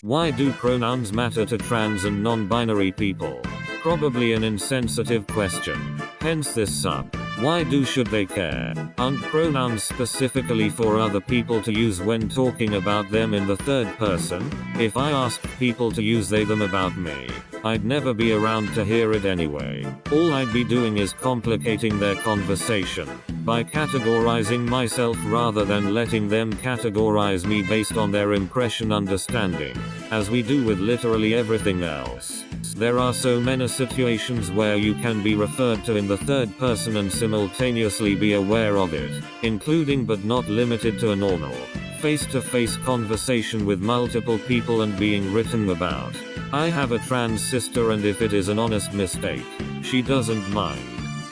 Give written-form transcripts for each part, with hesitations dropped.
Why do pronouns matter to trans and non-binary people? Probably an insensitive question. Hence this sub. Why should they care? Aren't pronouns specifically for other people to use when talking about them in the third person? If I asked people to use they them about me, I'd never be around to hear it anyway. All I'd be doing is complicating their conversation by categorizing myself rather than letting them categorize me based on their impression understanding, as we do with literally everything else. There are so many situations where you can be referred to in the third person and simultaneously be aware of it, including but not limited to a normal, face-to-face conversation with multiple people and being written about. I have a trans sister, and if it is an honest mistake, she doesn't mind.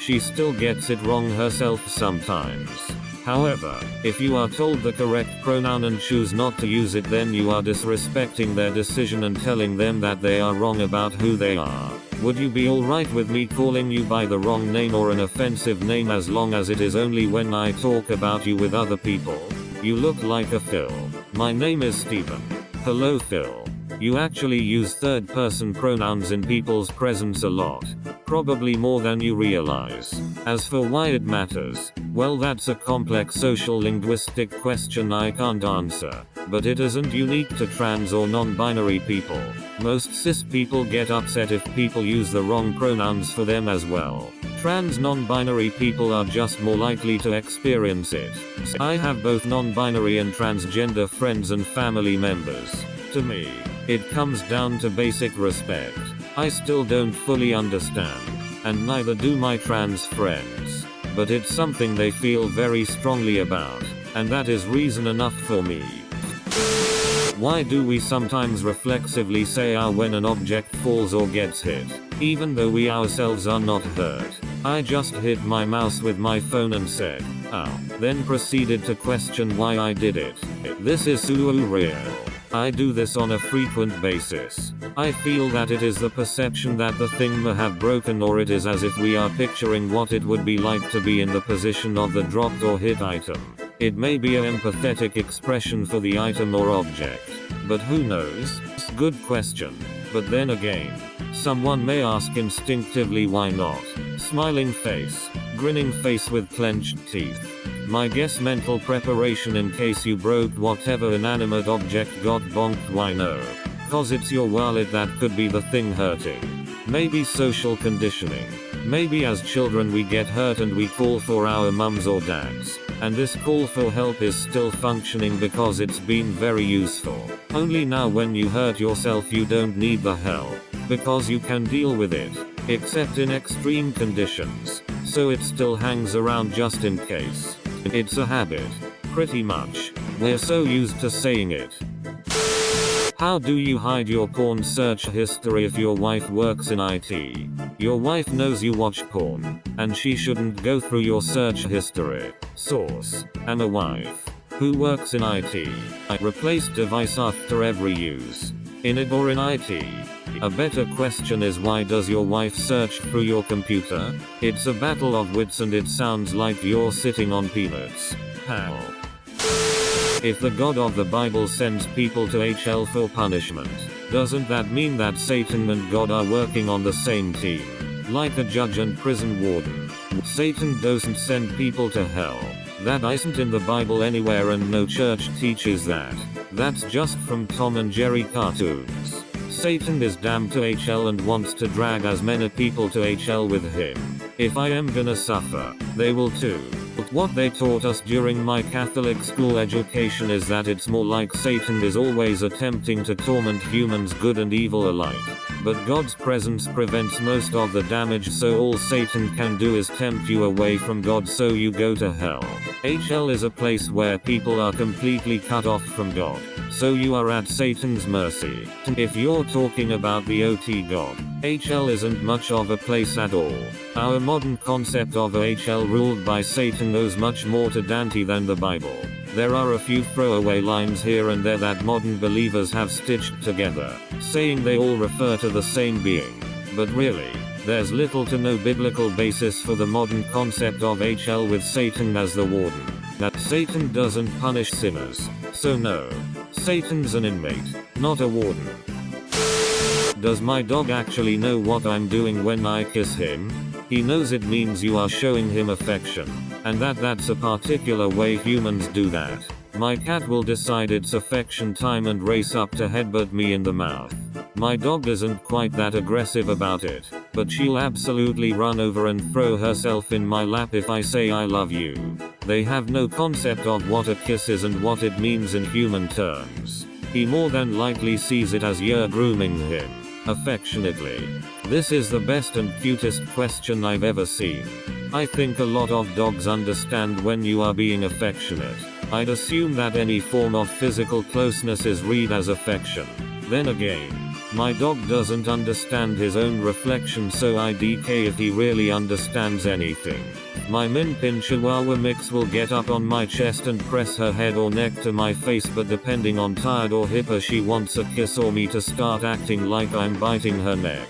She still gets it wrong herself sometimes. However, if you are told the correct pronoun and choose not to use it, then you are disrespecting their decision and telling them that they are wrong about who they are. Would you be alright with me calling you by the wrong name or an offensive name as long as it is only when I talk about you with other people? You look like a Phil. My name is Steven. Hello Phil. You actually use third person pronouns in people's presence a lot. Probably more than you realize. As for why it matters, well, that's a complex social linguistic question I can't answer. But it isn't unique to trans or non-binary people. Most cis people get upset if people use the wrong pronouns for them as well. Trans non-binary people are just more likely to experience it. I have both non-binary and transgender friends and family members. To me, it comes down to basic respect. I still don't fully understand, and neither do my trans friends. But it's something they feel very strongly about, and that is reason enough for me. Why do we sometimes reflexively say "ow" when an object falls or gets hit, even though we ourselves are not hurt? I just hit my mouse with my phone and said, "ow," then proceeded to question why I did it. This is so real. I do this on a frequent basis. I feel that it is the perception that the thing may have broken, or it is as if we are picturing what it would be like to be in the position of the dropped or hit item. It may be an empathetic expression for the item or object, but who knows? Good question. But then again, someone may ask instinctively, why not? Smiling face, grinning face with clenched teeth. My guess, mental preparation in case you broke whatever inanimate object got bonked. Why no? Cause it's your wallet that could be the thing hurting. Maybe social conditioning. Maybe as children we get hurt and we call for our mums or dads. And this call for help is still functioning because it's been very useful. Only now when you hurt yourself you don't need the help, because you can deal with it, except in extreme conditions. So it still hangs around just in case. It's a habit. Pretty much. We're so used to saying it. How do you hide your porn search history if your wife works in IT? Your wife knows you watch porn, and she shouldn't go through your search history. Source: I'm a wife who works in IT. I replace device after every use. In it or in IT? A better question is, why does your wife search through your computer? It's a battle of wits and it sounds like you're sitting on peanuts. How? If the God of the Bible sends people to HL for punishment, doesn't that mean that Satan and God are working on the same team? Like a judge and prison warden. Satan doesn't send people to hell. That isn't in the Bible anywhere, and no church teaches that. That's just from Tom and Jerry cartoons. Satan is damned to HL and wants to drag as many people to HL with him. If I am gonna suffer, they will too. What they taught us during my Catholic school education is that it's more like Satan is always attempting to torment humans, good and evil alike. But God's presence prevents most of the damage, so all Satan can do is tempt you away from God so you go to hell. HL is a place where people are completely cut off from God, so you are at Satan's mercy. If you're talking about the OT God, HL isn't much of a place at all. Our modern concept of a HL ruled by Satan owes much more to Dante than the Bible. There are a few throwaway lines here and there that modern believers have stitched together, saying they all refer to the same being. But really, there's little to no biblical basis for the modern concept of HL with Satan as the warden. That Satan doesn't punish sinners. So no. Satan's an inmate, not a warden. Does my dog actually know what I'm doing when I kiss him? He knows it means you are showing him affection, and that's a particular way humans do that. My cat will decide it's affection time and race up to headbutt me in the mouth. My dog isn't quite that aggressive about it, but she'll absolutely run over and throw herself in my lap if I say I love you. They have no concept of what a kiss is and what it means in human terms. He more than likely sees it as you're grooming him, affectionately. This is the best and cutest question I've ever seen. I think a lot of dogs understand when you are being affectionate. I'd assume that any form of physical closeness is read as affection. Then again, my dog doesn't understand his own reflection, so IDK if he really understands anything. My Min Pin Chihuahua mix will get up on my chest and press her head or neck to my face, but depending on tired or hyper she wants a kiss or me to start acting like I'm biting her neck.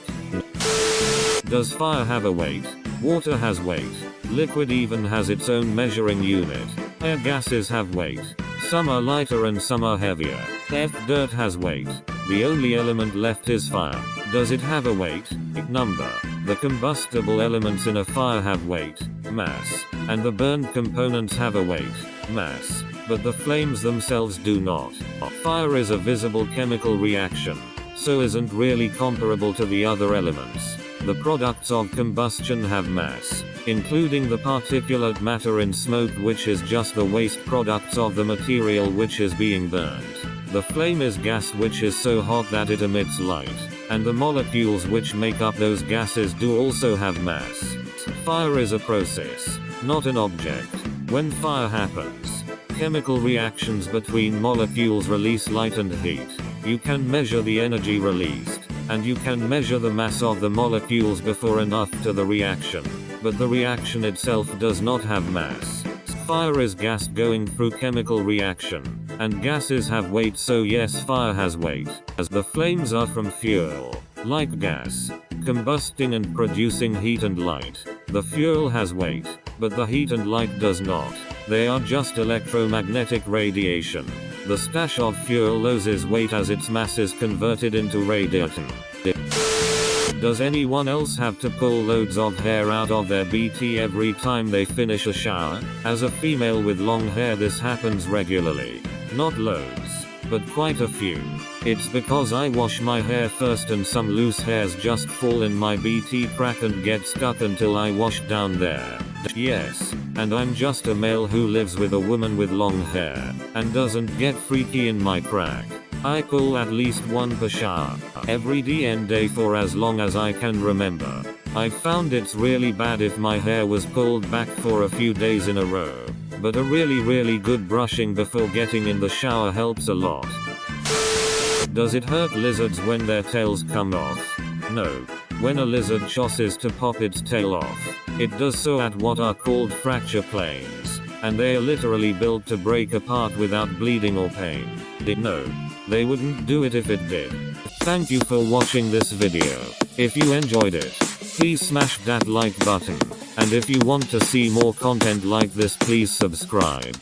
Does fire have a weight? Water has weight. Liquid even has its own measuring unit. Air gases have weight. Some are lighter and some are heavier. Dirt has weight. The only element left is fire. Does it have a weight? Number. The combustible elements in a fire have weight, mass, and the burned components have a weight, mass, but the flames themselves do not. Fire is a visible chemical reaction, so isn't really comparable to the other elements. The products of combustion have mass, including the particulate matter in smoke, which is just the waste products of the material which is being burned. The flame is gas which is so hot that it emits light, and the molecules which make up those gases do also have mass. Fire is a process, not an object. When fire happens, chemical reactions between molecules release light and heat. You can measure the energy released, and you can measure the mass of the molecules before and after the reaction, but the reaction itself does not have mass. Fire is gas going through chemical reaction, and gases have weight, so yes, fire has weight, as the flames are from fuel, like gas, combusting and producing heat and light. The fuel has weight, but the heat and light does not. They are just electromagnetic radiation. The stash of fuel loses weight as its mass is converted into radiation. Does anyone else have to pull loads of hair out of their BT every time they finish a shower? As a female with long hair, this happens regularly. Not loads, but quite a few. It's because I wash my hair first and some loose hairs just fall in my BT crack and get stuck until I wash down there. Yes, and I'm just a male who lives with a woman with long hair, and doesn't get freaky in my crack. I pull at least one per shower, every day for as long as I can remember. I've found it's really bad if my hair was pulled back for a few days in a row, but a really good brushing before getting in the shower helps a lot. Does it hurt lizards when their tails come off? No. When a lizard chooses to pop its tail off, it does so at what are called fracture planes, and they are literally built to break apart without bleeding or pain. No, they wouldn't do it if it did. Thank you for watching this video. If you enjoyed it, please smash that like button, and if you want to see more content like this, please subscribe.